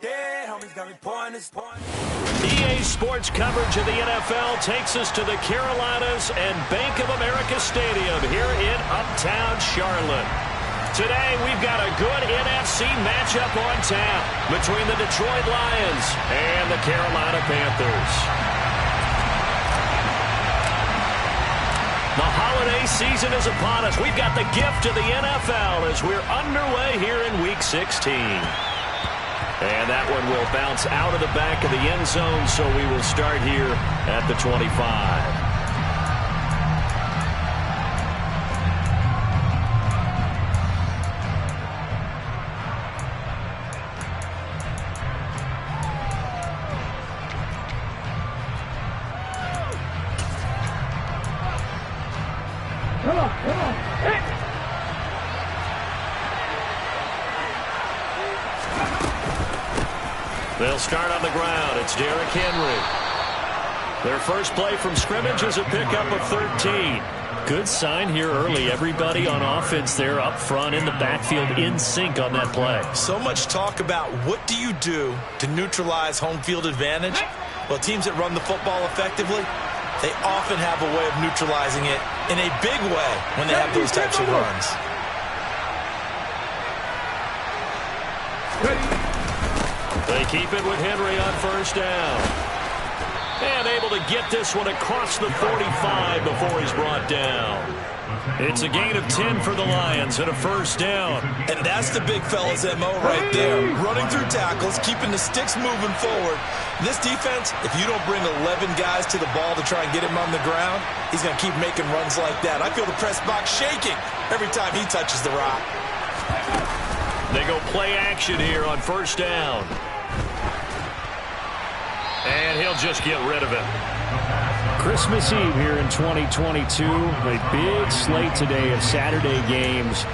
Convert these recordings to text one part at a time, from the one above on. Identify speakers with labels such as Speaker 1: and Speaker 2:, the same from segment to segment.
Speaker 1: Yeah, homies got me pointers.
Speaker 2: EA Sports coverage of the NFL takes us to the Carolinas and Bank of America Stadium here in Uptown Charlotte. Today, we've got a good NFC matchup on tap between the Detroit Lions and the Carolina Panthers. The holiday season is upon us. We've got the gift of the NFL as we're underway here in Week 16. And that one will bounce out of the back of the end zone, so we will start here at the 25. They'll start on the ground. It's Derrick Henry. Their first play from scrimmage is a pickup of 13. Good sign here early. Everybody on offense there up front in the backfield in sync on that play.
Speaker 3: So much talk about what do you do to neutralize home field advantage? Well, teams that run the football effectively, they often have a way of neutralizing it in a big way when they have those types of runs.
Speaker 2: They keep it with Henry on first down. And able to get this one across the 45 before he's brought down. It's a gain of 10 for the Lions and a first down.
Speaker 3: And that's the big fella's MO right there. Running through tackles, keeping the sticks moving forward. This defense, if you don't bring 11 guys to the ball to try and get him on the ground, he's going to keep making runs like that. I feel the press box shaking every time he touches the rock.
Speaker 2: They go play action here on first down. And he'll just get rid of it.
Speaker 4: Christmas Eve here in 2022. A big slate today of Saturday games.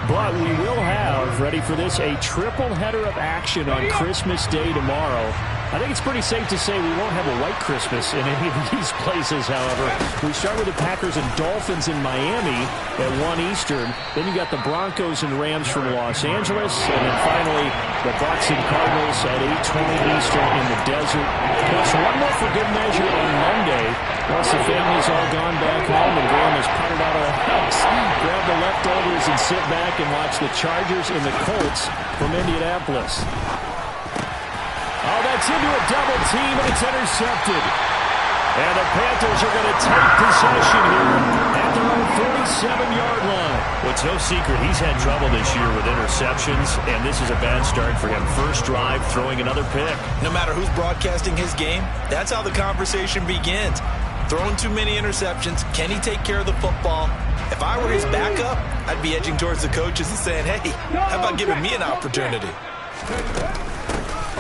Speaker 4: But we will have, ready for this, a triple header of action on Christmas Day tomorrow. I think it's pretty safe to say we won't have a white Christmas in any of these places, however. We start with the Packers and Dolphins in Miami at 1 Eastern. Then you got the Broncos and Rams from Los Angeles. And then finally, the Bucs and Cardinals at 8:20 Eastern in the desert. Plus one more for good measure on Monday. Once the family's all gone back home and Graham has putted out of the house, grab the leftovers and sit back and watch the Chargers and the Colts from Indianapolis. Oh, that's into a double team, and it's intercepted. And the Panthers are going to take possession here at their own 47-yard line.
Speaker 2: Well, it's no secret he's had trouble this year with interceptions, and this is a bad start for him. First drive, throwing another pick.
Speaker 3: No matter who's broadcasting his game, that's how the conversation begins. Throwing too many interceptions, can he take care of the football? If I were his backup, I'd be edging towards the coaches and saying, hey, how about giving me an opportunity?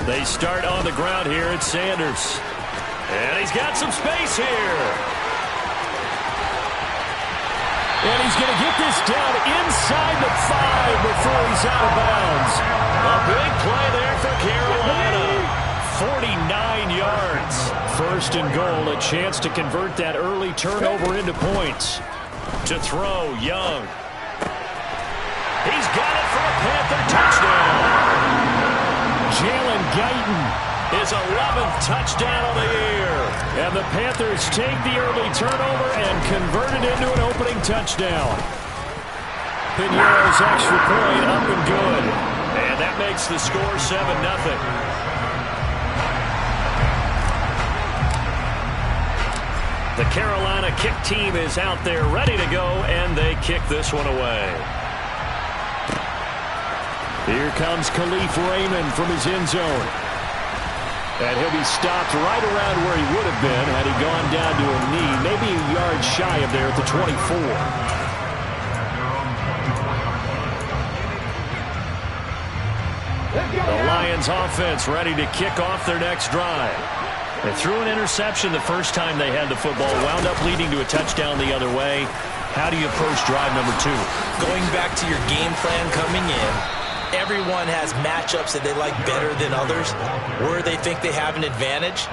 Speaker 2: They start on the ground here at Sanders. And he's got some space here.
Speaker 4: And he's going to get this down inside the 5 before he's out of bounds.
Speaker 2: A big play there for Carolina. 49 yards.
Speaker 4: First and goal, a chance to convert that early turnover into points.
Speaker 2: To throw, Young. He's got it for a Panther touchdown.
Speaker 4: Jalen Guyton.
Speaker 2: His 11th touchdown of the year.
Speaker 4: And the Panthers take the early turnover and convert it into an opening touchdown. Pinero's extra point up and good.
Speaker 2: And that makes the score 7-0. The Carolina kick team is out there ready to go, and they kick this one away.
Speaker 4: Here comes Khalif Raymond from his end zone. And he'll be stopped right around where he would have been had he gone down to a knee, maybe a yard shy of there at the 24.
Speaker 2: The Lions offense ready to kick off their next drive. They threw an interception the first time they had the football, wound up leading to a touchdown the other way. How do you approach drive number 2?
Speaker 3: Going back to your game plan coming in, everyone has matchups that they like better than others. Where they think they have an advantage,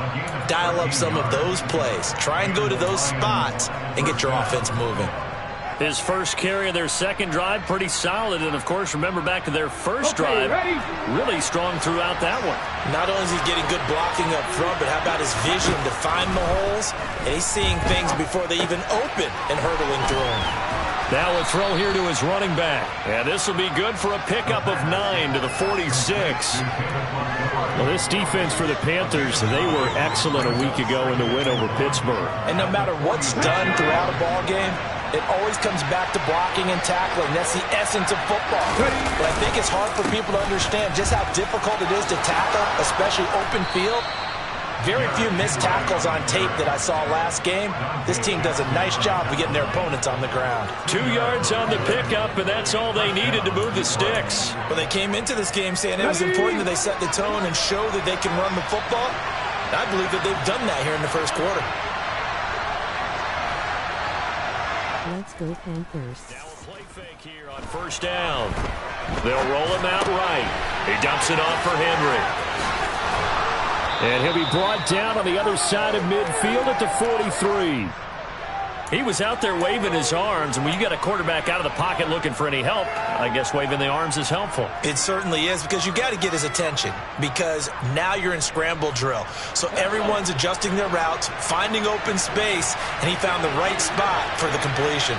Speaker 3: dial up some of those plays. Try and go to those spots and get your offense moving.
Speaker 2: His first carry of their second drive, pretty solid. And, of course, remember back to their first drive, really strong throughout that one.
Speaker 3: Not only is he getting good blocking up front, but how about his vision to find the holes? And he's seeing things before they even open and hurdling through them.
Speaker 2: Now a throw here to his running back. And this will be good for a pickup of 9 to the 46.
Speaker 4: Well, this defense for the Panthers, they were excellent a week ago in the win over Pittsburgh.
Speaker 3: And no matter what's done throughout a ball game, it always comes back to blocking and tackling. That's the essence of football. But I think it's hard for people to understand just how difficult it is to tackle, especially open field. Very few missed tackles on tape that I saw last game. This team does a nice job of getting their opponents on the ground.
Speaker 2: 2 yards on the pickup, and that's all they needed to move the sticks.
Speaker 3: Well, they came into this game saying it was important that they set the tone and show that they can run the football. And I believe that they've done that here in the first quarter.
Speaker 1: Let's go Panthers.
Speaker 2: Now a play fake here on first down. They'll roll him out right. He dumps it off for Henry.
Speaker 4: And he'll be brought down on the other side of midfield at the 43.
Speaker 2: He was out there waving his arms, and when you got a quarterback out of the pocket looking for any help, I guess waving the arms is helpful.
Speaker 3: It certainly is, because you got to get his attention, because now you're in scramble drill. So everyone's adjusting their routes, finding open space, and he found the right spot for the completion.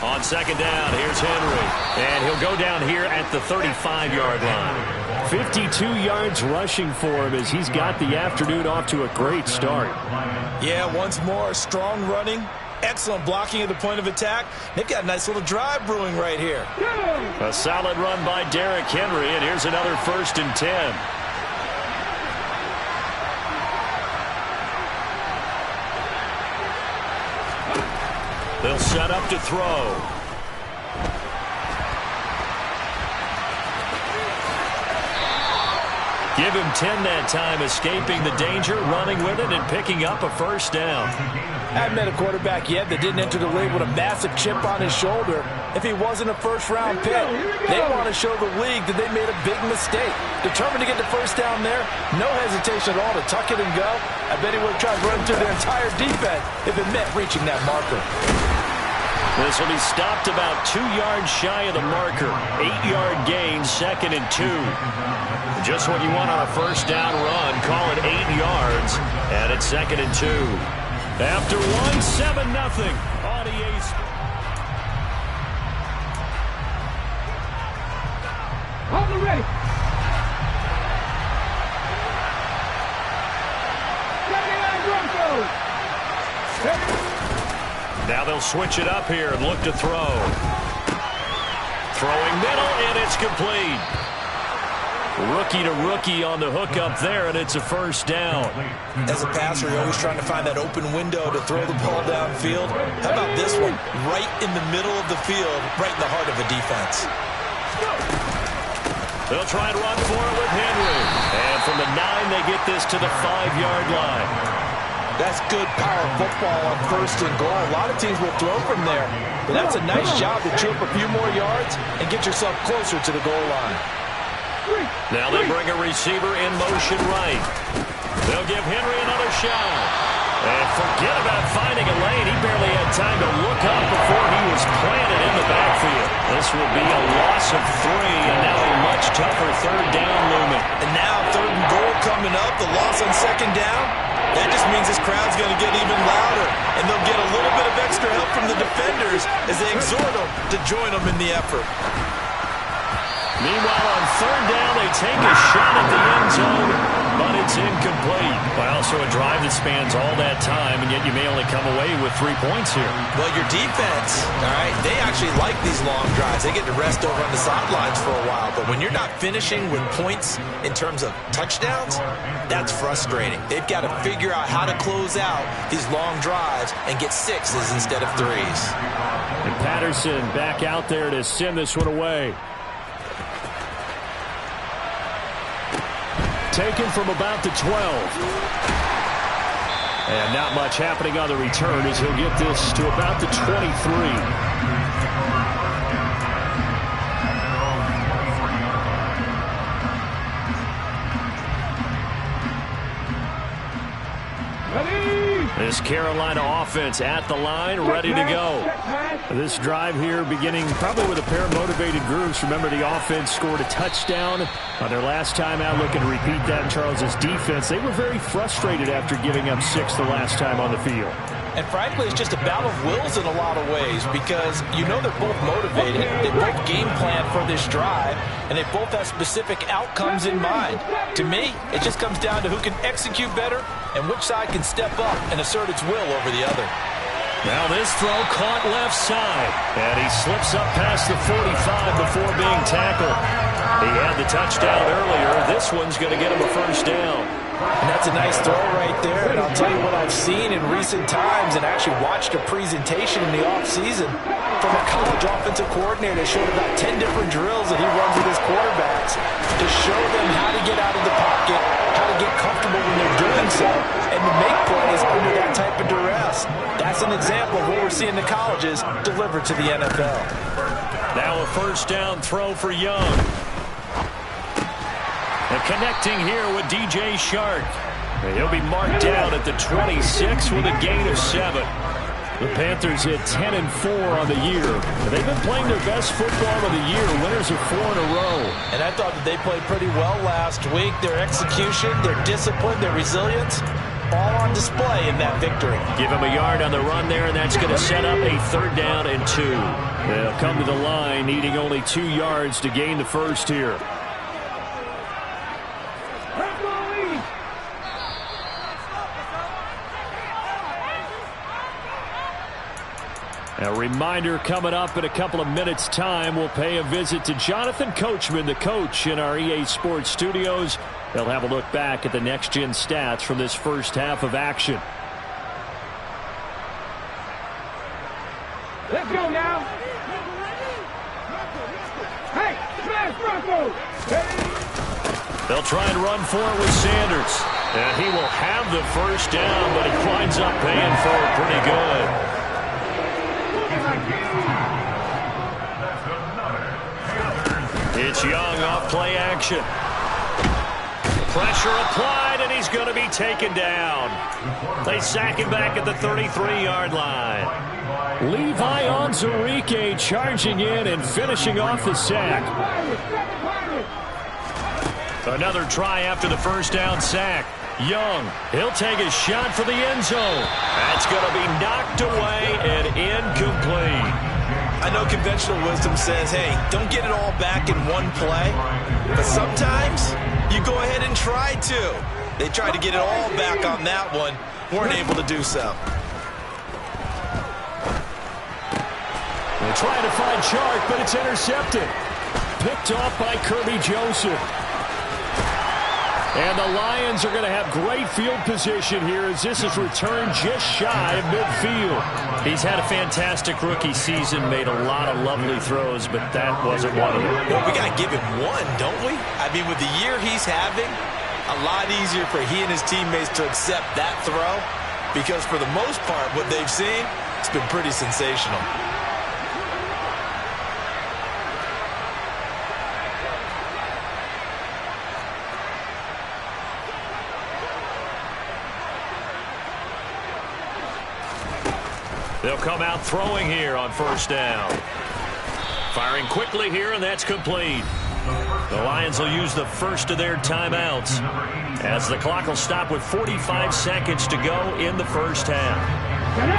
Speaker 2: On second down, here's Henry. And he'll go down here at the 35-yard line.
Speaker 4: 52 yards rushing for him as he's got the afternoon off to a great start.
Speaker 3: Yeah, once more, strong running, excellent blocking at the point of attack. They've got a nice little drive brewing right here.
Speaker 2: A solid run by Derrick Henry, and here's another 1st and 10. They'll set up to throw. Give him 10 that time, escaping the danger, running with it, and picking up a first down.
Speaker 3: I haven't met a quarterback yet that didn't enter the league with a massive chip on his shoulder. If he wasn't a first-round pick, they want to show the league that they made a big mistake. Determined to get the first down there, no hesitation at all to tuck it and go. I bet he would have tried to run through their entire defense if it meant reaching that marker.
Speaker 2: This will be stopped about 2 yards shy of the marker. 8-yard gain, 2nd and 2. Just what you want on a first down run. Call it 8 yards, and it's 2nd and 2. After 1, 7-0. On EA Sports.
Speaker 5: Hold it ready.
Speaker 2: Now they'll switch it up here and look to throw. Throwing middle, and it's complete. Rookie to rookie on the hook up there, and it's a first down.
Speaker 3: As a passer, you're always trying to find that open window to throw the ball downfield. How about this one? Right in the middle of the field, right in the heart of a defense.
Speaker 2: They'll try and run for it with Henry. And from the 9, they get this to the 5-yard line.
Speaker 3: That's good power football on 1st and goal. A lot of teams will throw from there. But that's a nice job to chew up a few more yards and get yourself closer to the goal line.
Speaker 2: Now they bring a receiver in motion right. They'll give Henry another shot. And forget about finding a lane. He barely had time to look up before he was planted in the backfield. This will be a loss of 3, and now a much tougher 3rd down looming.
Speaker 3: And now 3rd and goal coming up. The loss on 2nd down. That just means this crowd's going to get even louder, and they'll get a little bit of extra help from the defenders as they exhort them to join them in the effort.
Speaker 2: Meanwhile, on 3rd down, they take a shot at the end zone, but it's incomplete. Well, so a drive that spans all that time, and yet you may only come away with 3 points here.
Speaker 3: Well, your defense, all right, they actually like these long drives. They get to rest over on the sidelines for a while, but when you're not finishing with points in terms of touchdowns, that's frustrating. They've got to figure out how to close out these long drives and get 6s instead of 3s.
Speaker 4: And Patterson back out there to send this one away. Taken from about the 12. And not much happening on the return as he'll get this to about the 23.
Speaker 5: Ready?
Speaker 2: This Carolina offense at the line, ready to go.
Speaker 4: This drive here beginning probably with a pair of motivated groups. Remember, the offense scored a touchdown on their last time out. Looking to repeat that in Charles's defense. They were very frustrated after giving up 6 the last time on the field.
Speaker 3: And frankly, it's just a battle of wills in a lot of ways because you know they're both motivated. They both game plan for this drive, and they both have specific outcomes in mind. To me, it just comes down to who can execute better and which side can step up and assert its will over the other.
Speaker 2: Now this throw caught left side, and he slips up past the 45 before being tackled. He had the touchdown earlier. This one's going to get him a first down.
Speaker 3: And that's a nice throw right there. And I'll tell you what I've seen in recent times and actually watched a presentation in the offseason from a college offensive coordinator that showed about 10 different drills that he runs with his quarterbacks to show them how to get out of the pocket, how to get comfortable when they're doing so, and to make plays under that type of duress. That's an example of what we're seeing the colleges deliver to the NFL.
Speaker 2: Now a first down throw for Young. And connecting here with DJ Shark. He'll be marked down at the 26 with a gain of 7. The Panthers hit 10-4 on the year. They've been playing their best football of the year. Winners of 4 in a row.
Speaker 3: And I thought that they played pretty well last week. Their execution, their discipline, their resilience, all on display in that victory.
Speaker 2: Give him a yard on the run there, and that's going to set up a 3rd down and 2. They'll come to the line needing only 2 yards to gain the first here. A reminder coming up in a couple of minutes' time. We'll pay a visit to Jonathan Coachman, the coach in our EA Sports studios. They'll have a look back at the next-gen stats from this first half of action.
Speaker 5: Let's go now. Hey, smash Bronco.
Speaker 2: They'll try and run for it with Sanders. And he will have the first down, but he winds up paying for it pretty good. It's Young off play action. Pressure applied, and he's going to be taken down. They sack him back at the 33-yard line. Levi Onwuzurike charging in and finishing off the sack. Another try after the first down sack. Young, he'll take a shot for the end zone. That's going to be knocked away and incomplete.
Speaker 3: I know conventional wisdom says, hey, don't get it all back in one play. But sometimes you go ahead and try to. They tried to get it all back on that one. Weren't able to do so.
Speaker 2: They're trying to find Chark, but it's intercepted. Picked off by Kirby Joseph. And the Lions are going to have great field position here as this is returned just shy of midfield. He's had a fantastic rookie season, made a lot of lovely throws, but that wasn't one of them.
Speaker 3: Well, we got to give him one, don't we? I mean, with the year he's having, a lot easier for he and his teammates to accept that throw because for the most part, what they've seen, it's been pretty sensational.
Speaker 2: They'll come out throwing here on first down. Firing quickly here, and that's complete. The Lions will use the first of their timeouts as the clock will stop with 45 seconds to go in the first half.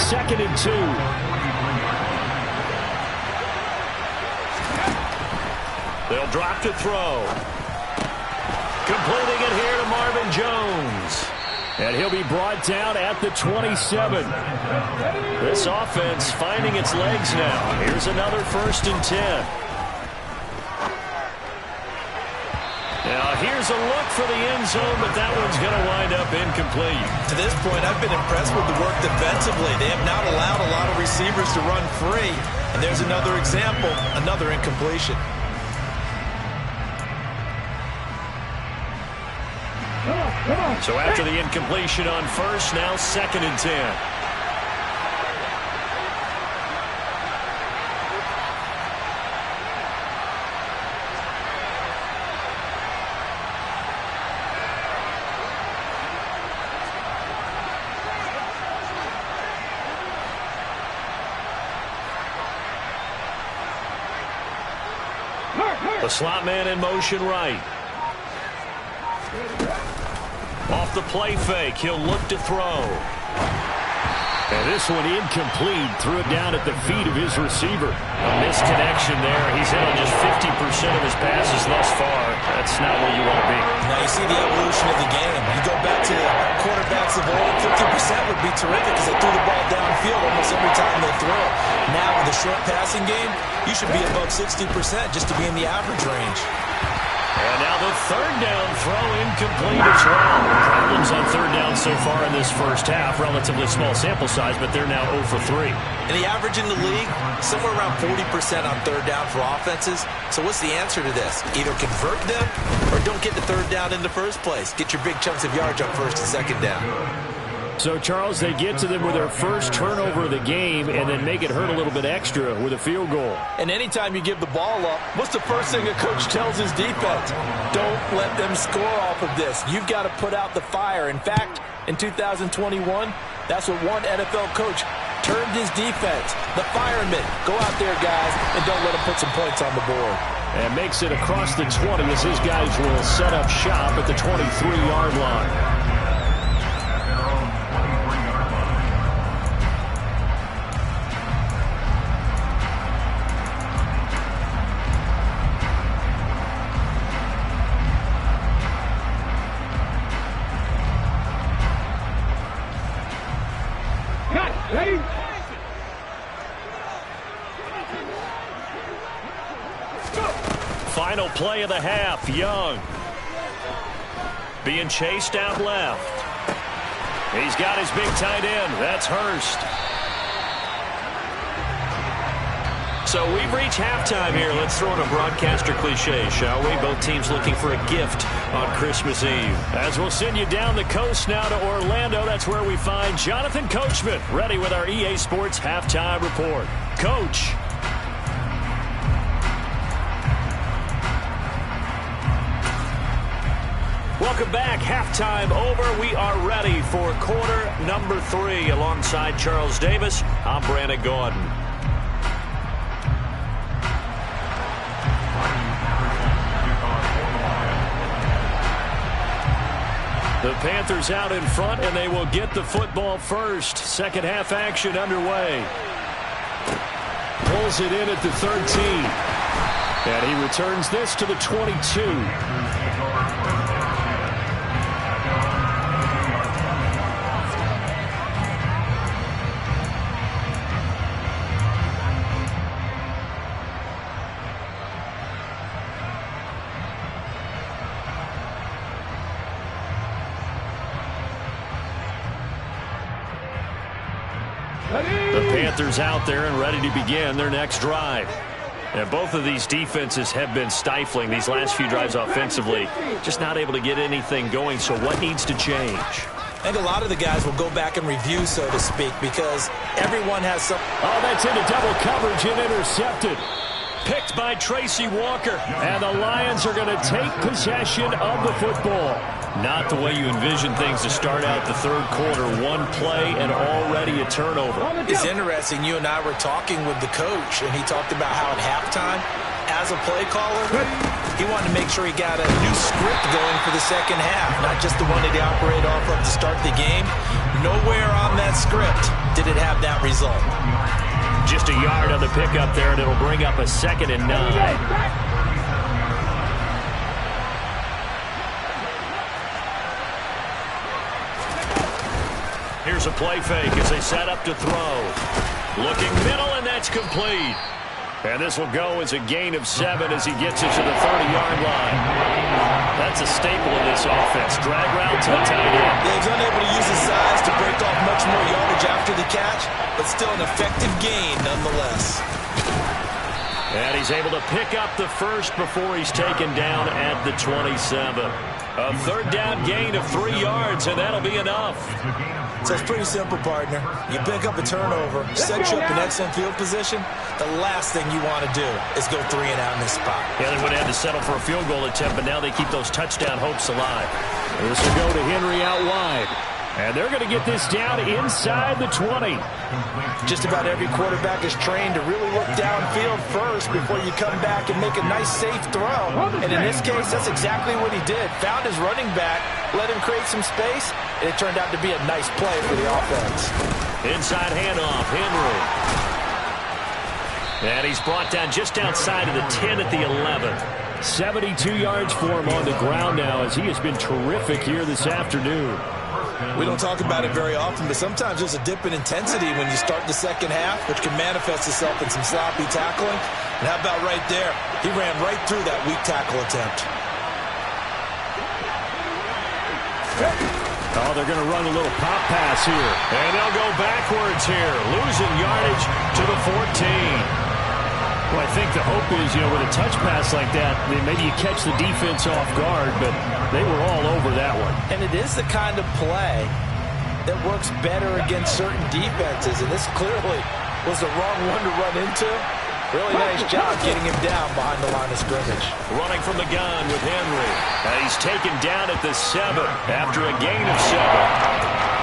Speaker 2: 2nd and 2. They'll drop to throw. Completing it here to Marvin Jones. And he'll be brought down at the 27. This offense finding its legs now. Here's another 1st and 10. Now here's a look for the end zone, but that one's going to wind up incomplete.
Speaker 3: To this point, I've been impressed with the work defensively. They have not allowed a lot of receivers to run free. And there's another example, another incompletion.
Speaker 2: So after the incompletion on first, now 2nd and 10. The slot man in motion right. Off the play fake, he'll look to throw.
Speaker 4: And this one incomplete. Threw it down at the feet of his receiver.
Speaker 2: A misconnection there. He's hit on just 50% of his passes thus far. That's not where you want to be.
Speaker 3: Now you see the evolution of the game. You go back to the quarterbacks of old, 50% would be terrific because they threw the ball downfield almost every time they throw it. Now with the short passing game, you should be above 60% just to be in the average range.
Speaker 2: And now the third down throw incomplete as well. Problems on third down so far in this first half. Relatively small sample size, but they're now 0 for 3.
Speaker 3: And the average in the league, somewhere around 40% on third down for offenses. So what's the answer to this? Either convert them or don't get the third down in the first place. Get your big chunks of yards on first and second down.
Speaker 4: So, Charles, they get to them with their first turnover of the game and then make it hurt a little bit extra with a field goal.
Speaker 3: And anytime you give the ball up, what's the first thing a coach tells his defense? Don't let them score off of this. You've got to put out the fire. In fact, in 2021, that's what one NFL coach termed his defense. The firemen. Go out there, guys, and don't let them put some points on the board.
Speaker 4: And makes it across the 20 as his guys will set up shop at the 23-yard line.
Speaker 2: Final play of the half. Young being chased out left. He's got his big tight end. That's Hurst. So we've reached halftime here. Let's throw in a broadcaster cliche, shall we? Both teams looking for a gift on Christmas Eve.
Speaker 4: As we'll send you down the coast now to Orlando, that's where we find Jonathan Coachman, ready with our EA Sports Halftime Report. Coach.
Speaker 2: Welcome back. Halftime over. We are ready for quarter number 3. Alongside Charles Davis, I'm Brandon Gordon.
Speaker 4: The Panthers out in front, and they will get the football first. Second half action underway. Pulls it in at the 13. And he returns this to the 22. The Panthers out there and ready to begin their next drive. And both of these defenses have been stifling these last few drives offensively. Just not able to get anything going. So what needs to change?
Speaker 3: I think a lot of the guys will go back and review, so to speak, because everyone has some...
Speaker 4: Oh, that's into double coverage and intercepted. Picked by Tracy Walker. And the Lions are going to take possession of the football.
Speaker 2: Not the way you envision things to start out the third quarter. One play and already a turnover.
Speaker 3: It's interesting. You and I were talking with the coach, and he talked about how at halftime, as a play caller, he wanted to make sure he got a new script going for the second half, not just the one that he operated off of to start the game. Nowhere on that script did it have that result.
Speaker 2: Just a yard on the pickup there, and it'll bring up a 2nd and 9. Here's a play fake as they set up to throw. Looking middle, and that's complete.
Speaker 4: And this will go as a gain of 7 as he gets it to the 30-yard line. That's a staple of this offense. Drag route to the tight end.
Speaker 3: Yeah, he's unable to use his size to break off much more yardage after the catch, but still an effective gain nonetheless.
Speaker 2: And he's able to pick up the first before he's taken down at the 27. A third down gain of 3 yards, and that'll be enough.
Speaker 3: So it's pretty simple, partner. You pick up a turnover, set you up in excellent field position. The last thing you want to do is go 3 and out in this spot.
Speaker 2: Yeah, they would have had to settle for a field goal attempt, but now they keep those touchdown hopes alive.
Speaker 4: This will go to Henry out wide. And they're going to get this down inside the 20.
Speaker 3: Just about every quarterback is trained to really look downfield first before you come back and make a nice, safe throw. And in this case, that's exactly what he did. Found his running back, let him create some space, and it turned out to be a nice play for the offense.
Speaker 2: Inside handoff, Henry. And he's brought down just outside of the 10 at the 11.
Speaker 4: 72 yards for him on the ground now as he has been terrific here this afternoon.
Speaker 3: We don't talk about it very often, but sometimes there's a dip in intensity when you start the second half, which can manifest itself in some sloppy tackling. And how about right there? He ran right through that weak tackle attempt.
Speaker 4: Oh, they're going to run a little pop pass here.
Speaker 2: And they'll go backwards here, losing yardage to the 14.
Speaker 4: Well, I think the hope is, with a touch pass like that, maybe you catch the defense off guard, but they were all over that one.
Speaker 3: And it is the kind of play that works better against certain defenses, and this clearly was the wrong one to run into. Really nice job getting him down behind the line of scrimmage.
Speaker 2: Running from the gun with Henry. And he's taken down at the 7 after a gain of 7.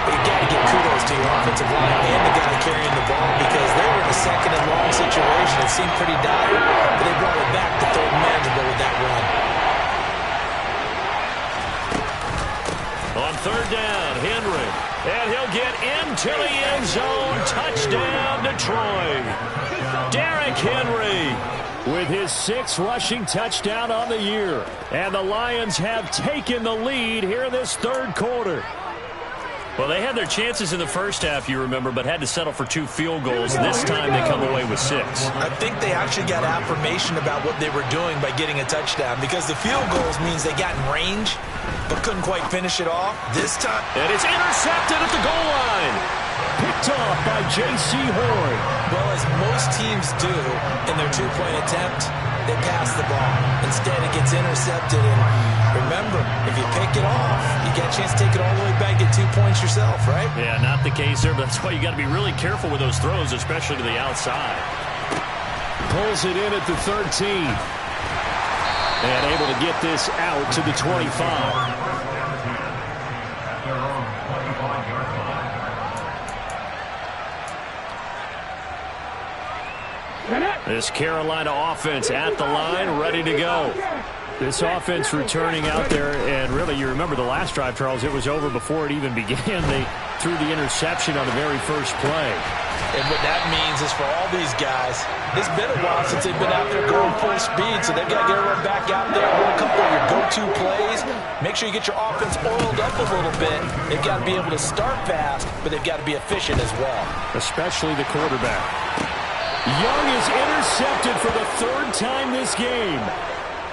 Speaker 3: But you got to give kudos to your offensive line and the guy carrying the ball because they were in a second and long situation. It seemed pretty dire, but they brought it back to third and manageable with that run.
Speaker 2: On third down, Henry. And he'll get into the end zone. Touchdown, Detroit. Derrick Henry with his 6th rushing touchdown on the year. And the Lions have taken the lead here in this third quarter. Well, they had their chances in the first half, you remember, but had to settle for 2 field goals. This time they come away with 6.
Speaker 3: I think they actually got affirmation about what they were doing by getting a touchdown because the field goals means they got in range but couldn't quite finish it off. This time...
Speaker 2: And it's intercepted at the goal line.
Speaker 4: Picked off by J.C. Horn.
Speaker 3: Well, as most teams do in their 2-point attempt, they pass the ball. Instead, it gets intercepted. And remember, if you pick it off, you get a chance to take it all the way back, get 2 points yourself, right?
Speaker 2: Yeah, not the case there, but that's why you got to be really careful with those throws, especially to the outside.
Speaker 4: Pulls it in at the 13. And able to get this out to the 25.
Speaker 2: This Carolina offense at the line, ready to go.
Speaker 4: This offense returning out there, and really, you remember the last drive, Charles, it was over before it even began. They threw the interception on the very first play.
Speaker 3: And what that means is for all these guys, it's been a while since they've been out there going full speed, so they've got to get everyone back out there, run a couple of your go-to plays, make sure you get your offense oiled up a little bit. They've got to be able to start fast, but they've got to be efficient as well.
Speaker 4: Especially the quarterback. Young is intercepted for the 3rd time this game.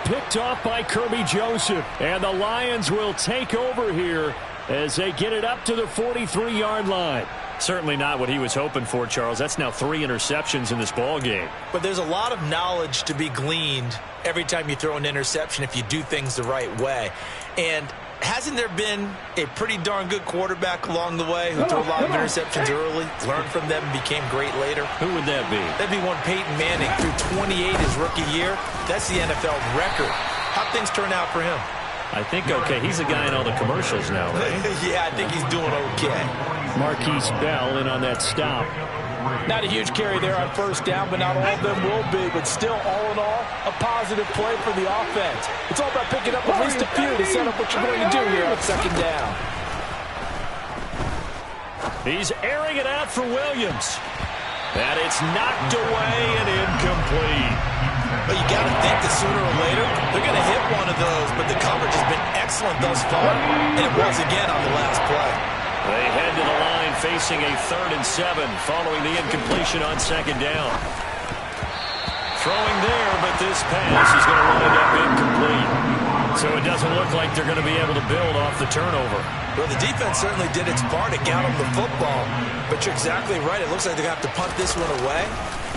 Speaker 4: Picked off by Kirby Joseph. And the Lions will take over here as they get it up to the 43-yard line.
Speaker 2: Certainly not what he was hoping for, Charles. That's now 3 interceptions in this ball game.
Speaker 3: But there's a lot of knowledge to be gleaned every time you throw an interception if you do things the right way. And hasn't there been a pretty darn good quarterback along the way who threw a lot of interceptions early, learned from them, and became great later?
Speaker 2: Who would that be?
Speaker 3: That'd be one Peyton Manning, threw 28 his rookie year. That's the NFL record. How'd things turn out for him?
Speaker 2: I think okay. He's the guy in all the commercials now, right?
Speaker 3: Yeah, I think he's doing okay.
Speaker 4: Marquise Bell in on that stop.
Speaker 3: Not a huge carry there on first down, but not all of them will be. But still, all in all, a positive play for the offense. It's all about picking up at least a few to set up what you're going to do here on second down.
Speaker 2: He's airing it out for Williams. And it's knocked away and incomplete.
Speaker 3: But you got to think that sooner or later, they're going to hit one of those. But the coverage has been excellent thus far. And it was again on the last play.
Speaker 2: They head to the line facing a 3rd and 7 following the incompletion on second down. Throwing there, but this pass is going to wind up incomplete. So it doesn't look like they're going to be able to build off the turnover.
Speaker 3: Well, the defense certainly did its part. It got them the football. But you're exactly right. It looks like they're going to have to punt this one away.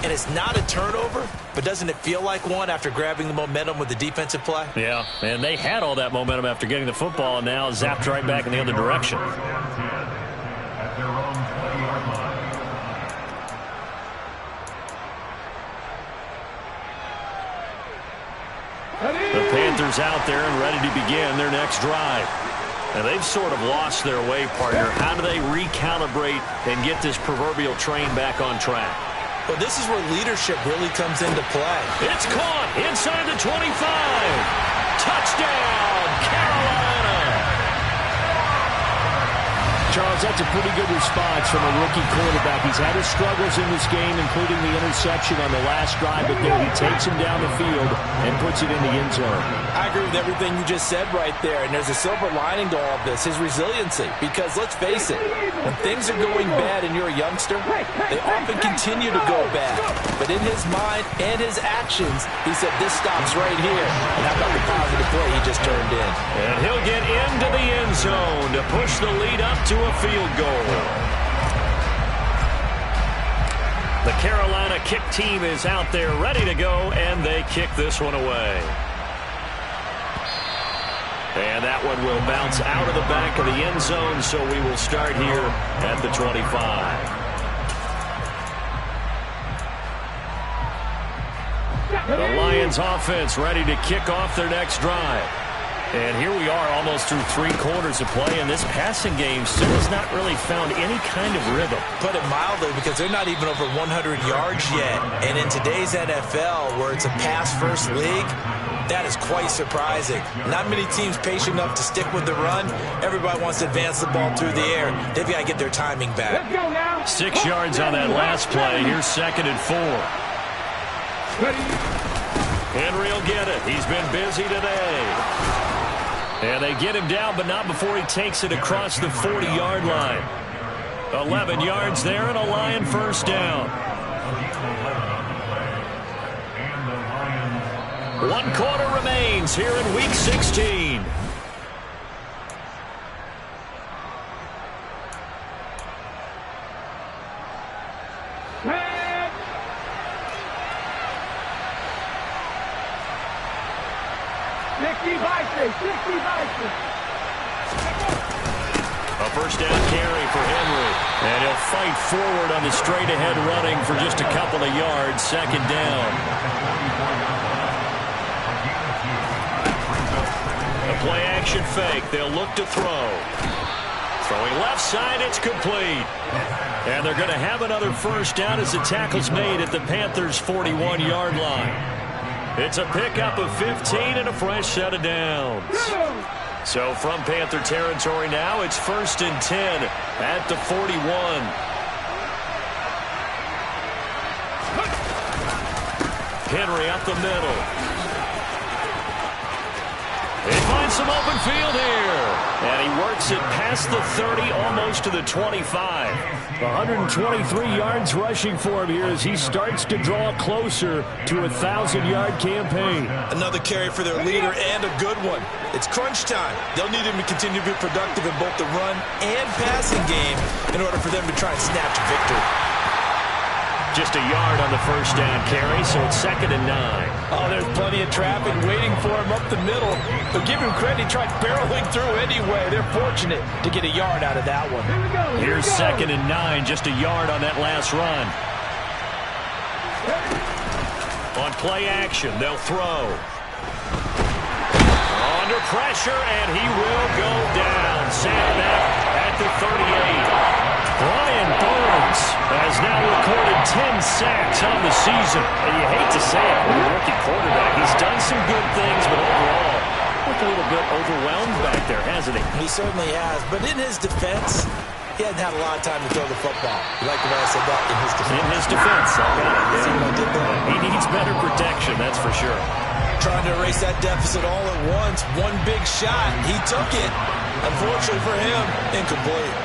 Speaker 3: And it's not a turnover, but doesn't it feel like one after grabbing the momentum with the defensive play?
Speaker 2: Yeah, and they had all that momentum after getting the football and now zapped right back in the other direction. The Panthers out there and ready to begin their next drive. And they've sort of lost their way, partner. How do they recalibrate and get this proverbial train back on track?
Speaker 3: Well, this is where leadership really comes into play.
Speaker 2: It's caught inside the 25. Touchdown, Carolina.
Speaker 4: Charles, that's a pretty good response from a rookie quarterback. He's had his struggles in this game, including the interception on the last drive, but there he takes him down the field and puts it in the end zone.
Speaker 3: I agree with everything you just said right there, and there's a silver lining to all of this, his resiliency. Because let's face it, when things are going bad and you're a youngster, they often continue to go bad. But in his mind and his actions, he said, this stops right here. And how about the positive play he just turned in?
Speaker 2: And he'll get into the end zone to push the lead up to a field goal. The Carolina kick team is out there ready to go, and they kick this one away. And that one will bounce out of the back of the end zone, so we will start here at the 25. The Lions offense ready to kick off their next drive. And here we are almost through 3 quarters of play, and this passing game still has not really found any kind of rhythm.
Speaker 3: Put it mildly, because they're not even over 100 yards yet. And in today's NFL, where it's a pass-first league, that is quite surprising. Not many teams patient enough to stick with the run. Everybody wants to advance the ball through the air. They've got to get their timing back.
Speaker 2: 6 yards on that last play. Here's 2nd and 4. Henry will get it. He's been busy today. And they get him down, but not before he takes it across the 40-yard line. 11 yards there and a Lion first down. 1 quarter remains here in Week 16. A first down carry for Henry. And he'll fight forward on the straight-ahead running for just a couple of yards. 2nd down. A play-action fake. They'll look to throw. Throwing left side, it's complete. And they're going to have another first down as the tackle's made at the Panthers' 41-yard line. It's a pickup of 15 and a fresh set of downs. So from Panther territory now, it's 1st and 10 at the 41. Henry up the middle. He finds some open field here. And he works it past the 30, almost to the 25.
Speaker 4: 123 yards rushing for him here as he starts to draw closer to a 1,000-yard campaign.
Speaker 3: Another carry for their leader, and a good one. It's crunch time. They'll need him to continue to be productive in both the run and passing game in order for them to try and snatch a victory.
Speaker 2: Just a yard on the first down carry, so it's 2nd and 9.
Speaker 3: Oh, there's plenty of traffic waiting for him up the middle. But give him credit, he tried barreling through anyway. They're fortunate to get a yard out of that one.
Speaker 2: Here's 2nd and 9, just a yard on that last run. On play action, they'll throw. Under pressure, and he will go down. Sam at the 38. Brian Burns has now recorded 10 sacks on the season. And you hate to say it, for a rookie quarterback, he's done some good things, but overall, looked a little bit overwhelmed back there, hasn't he?
Speaker 3: He certainly has. But in his defense, he hasn't had a lot of time to throw the football. You like the way I said that? In his defense.
Speaker 2: In his defense. I got it.
Speaker 3: See what I did there?
Speaker 2: He needs better protection, that's for sure.
Speaker 3: Trying to erase that deficit all at once. One big shot. He took it. Unfortunately for him, incomplete.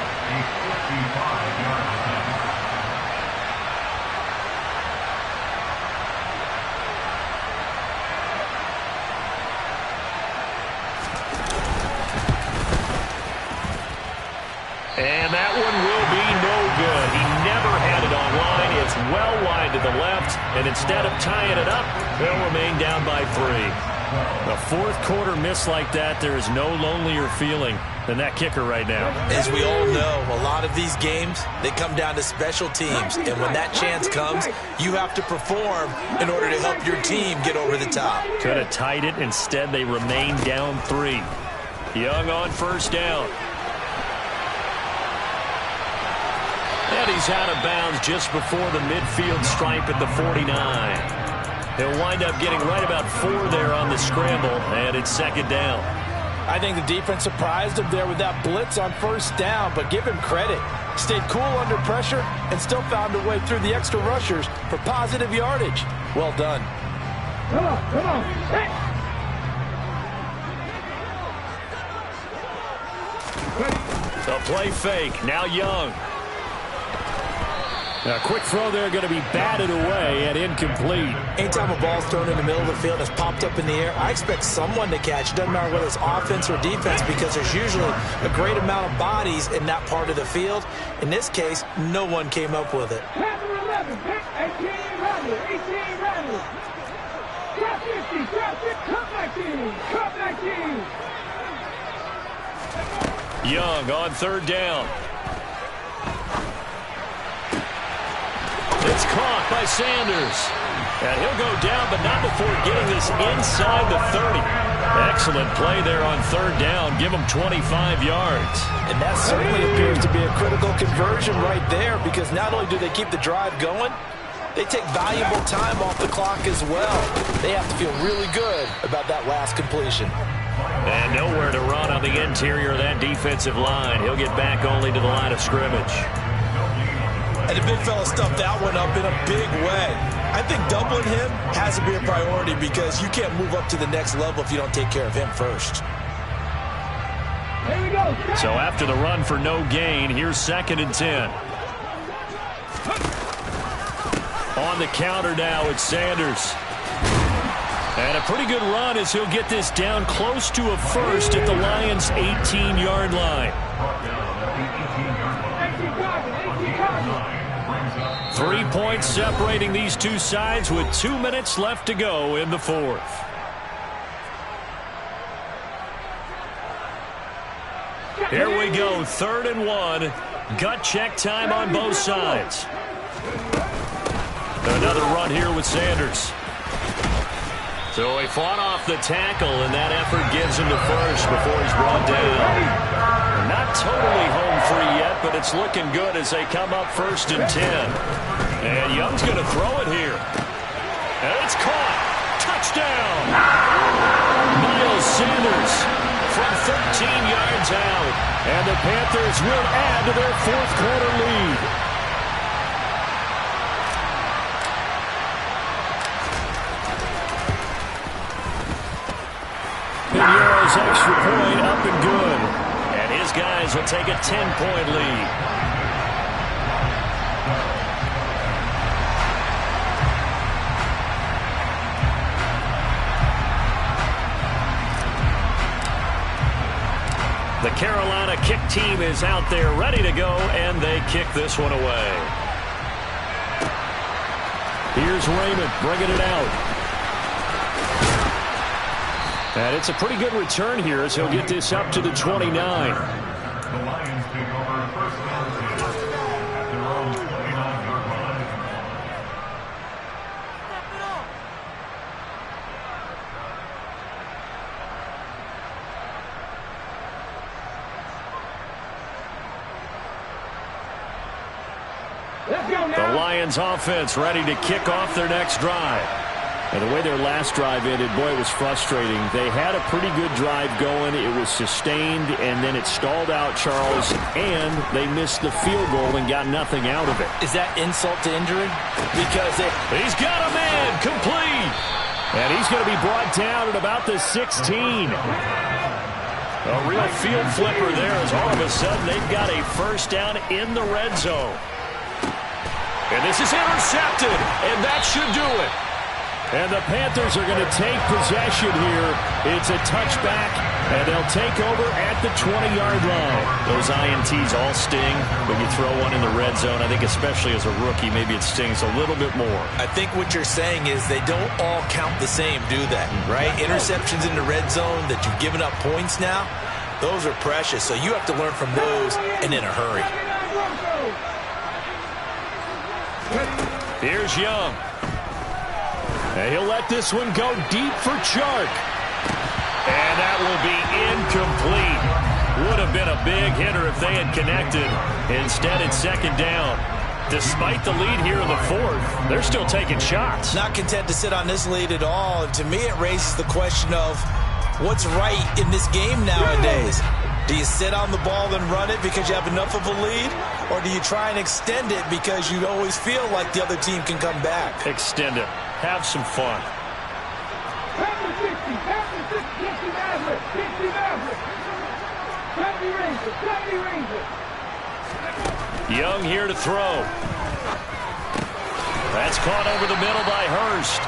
Speaker 2: And that one will be no good. He never had it on line. It's well wide to the left. And instead of tying it up, they'll remain down by 3. A 4th quarter miss like that, there is no lonelier feeling than that kicker right now.
Speaker 3: As we all know, a lot of these games, they come down to special teams. And when that chance comes, you have to perform in order to help your team get over the top.
Speaker 2: Could have tied it. Instead, they remain down 3. Young on first down. And he's out of bounds just before the midfield stripe at the 49. He'll wind up getting right about 4 there on the scramble, and it's second down.
Speaker 3: I think the defense surprised him there with that blitz on first down, but give him credit. Stayed cool under pressure and still found a way through the extra rushers for positive yardage. Well done.
Speaker 5: Come on, come on. Hey.
Speaker 2: The play fake. Now Young.
Speaker 4: A quick throw there going to be batted away and incomplete.
Speaker 3: Anytime a ball's thrown in the middle of the field and it's popped up in the air, I expect someone to catch. It doesn't matter whether it's offense or defense because there's usually a great amount of bodies in that part of the field. In this case, no one came up with it.
Speaker 5: Number 11, 18 Randall, 18 Randall. Drop 50, drop 50, cut back in, cut back in.
Speaker 2: Young on third down. It's caught by Sanders. And he'll go down, but not before getting this inside the 30. Excellent play there on third down. Give him 25 yards.
Speaker 3: And that certainly appears to be a critical conversion right there because not only do they keep the drive going, they take valuable time off the clock as well. They have to feel really good about that last completion.
Speaker 2: And nowhere to run on the interior of that defensive line. He'll get back only to the line of scrimmage.
Speaker 3: And the big fella stuffed that one up in a big way. I think doubling him has to be a priority because you can't move up to the next level if you don't take care of him first.
Speaker 5: Here we go.
Speaker 2: So after the run for no gain, here's 2nd and 10. On the counter now, it's Sanders. And a pretty good run as he'll get this down close to a first at the Lions' 18-yard line. 3 points separating these two sides with 2 minutes left to go in the fourth. Here we go, 3rd and 1. Gut check time on both sides. Another run here with Sanders. So he fought off the tackle, and that effort gives him the first before he's brought down. Not totally home free yet, but it's looking good as they come up 1st and 10. And Young's going to throw it here. And it's caught. Touchdown. Miles Sanders from 13 yards out. And the Panthers will add to their 4th quarter lead. Pinheiro's extra point up and good. And his guys will take a 10-point lead. The Carolina kick team is out there ready to go, and they kick this one away. Here's Raymond bringing it out. And it's a pretty good return here as he'll get this up to the 29.
Speaker 6: The Lions take over first down at their own 29-yard line.
Speaker 5: Let's go now.
Speaker 2: The Lions offense ready to kick off their next drive. And the way their last drive ended, boy, it was frustrating. They had a pretty good drive going. It was sustained, and then it stalled out, Charles, and they missed the field goal and got nothing out of it.
Speaker 3: Is that insult to injury? Because
Speaker 2: he's got a man complete. And he's going to be brought down at about the 16. A real field flipper there as all of a sudden they've got a first down in the red zone. And this is intercepted, and that should do it. And the Panthers are going to take possession here. It's a touchback, and they'll take over at the 20-yard line. Those INTs all sting when you throw one in the red zone. I think especially as a rookie, maybe it stings a little bit more.
Speaker 3: I think what you're saying is they don't all count the same, do they? Right? Interceptions in the red zone that you've given up points now, those are precious. So you have to learn from those and in a hurry.
Speaker 2: Here's Young. And he'll let this one go deep for Chark. And that will be incomplete. Would have been a big hitter if they had connected. Instead, it's second down. Despite the lead here in the fourth, they're still taking shots.
Speaker 3: Not content to sit on this lead at all. And to me, it raises the question of what's right in this game nowadays. Do you sit on the ball and run it because you have enough of a lead? Or do you try and extend it because you always feel like the other team can come back?
Speaker 2: Extend it. Have some fun.
Speaker 5: After 60, after 60 Maverick, 60 Maverick. 70 Ranger.
Speaker 2: Young here to throw. That's caught over the middle by Hurst.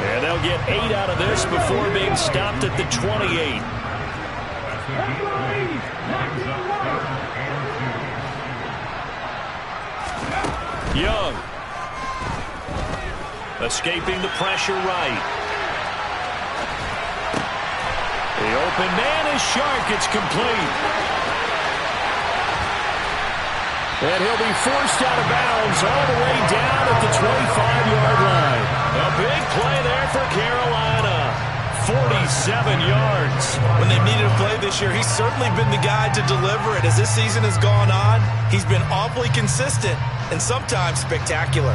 Speaker 2: And they'll get 8 out of this before being stopped at the 28. Young. Escaping the pressure right. The open man is Shark. It's complete. And he'll be forced out of bounds all the way down at the 25-yard line. A big play there for Carolina. 47 yards.
Speaker 3: When they've needed a play this year, he's certainly been the guy to deliver it. As this season has gone on, he's been awfully consistent and sometimes spectacular.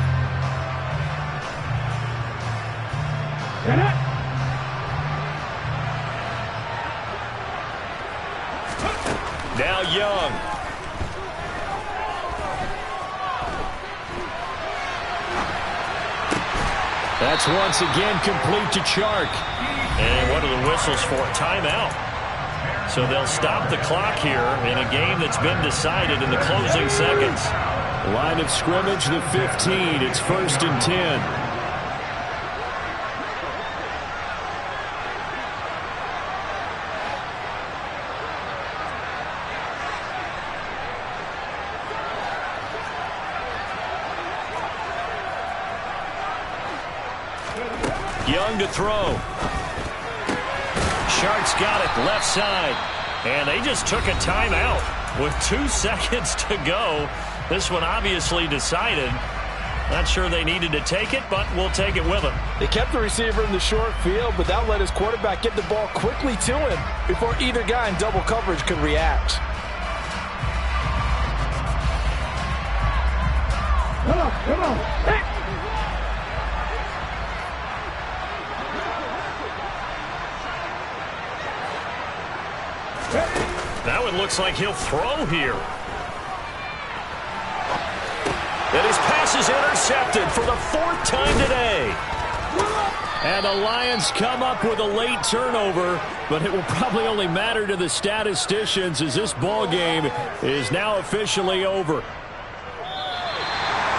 Speaker 2: Now Young. That's once again complete to Chark. And what are the whistles for? Timeout. So they'll stop the clock here in a game that's been decided in the closing seconds.
Speaker 4: Line of scrimmage, the 15. It's 1st and 10.
Speaker 2: Young to throw. Shark's got it left side. And they just took a timeout with 2 seconds to go. This one obviously decided. Not sure they needed to take it, but we'll take it with them.
Speaker 7: They kept the receiver in the short field, but that let his quarterback get the ball quickly to him before either guy in double coverage could react.
Speaker 5: Come on. Hey.
Speaker 2: Now it looks like he'll throw here. And his pass is intercepted for the 4th time today.
Speaker 4: And the Lions come up with a late turnover, but it will probably only matter to the statisticians as this ball game is now officially over.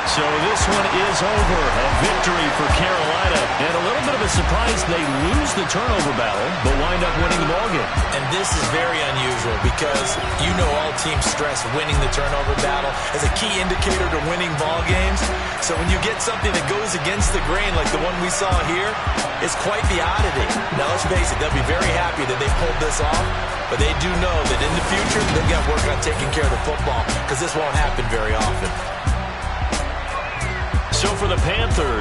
Speaker 2: So this one is over. A victory for Carolina. And a little bit of a surprise they lose the turnover battle, but wind up winning the ballgame.
Speaker 3: And this is very unusual because you know all teams stress winning the turnover battle as a key indicator to winning ball games. So when you get something that goes against the grain like the one we saw here, it's quite the oddity. Now let's face it, they'll be very happy that they pulled this off, but they do know that in the future they've got to work on taking care of the football because this won't happen very often.
Speaker 2: So for the Panthers,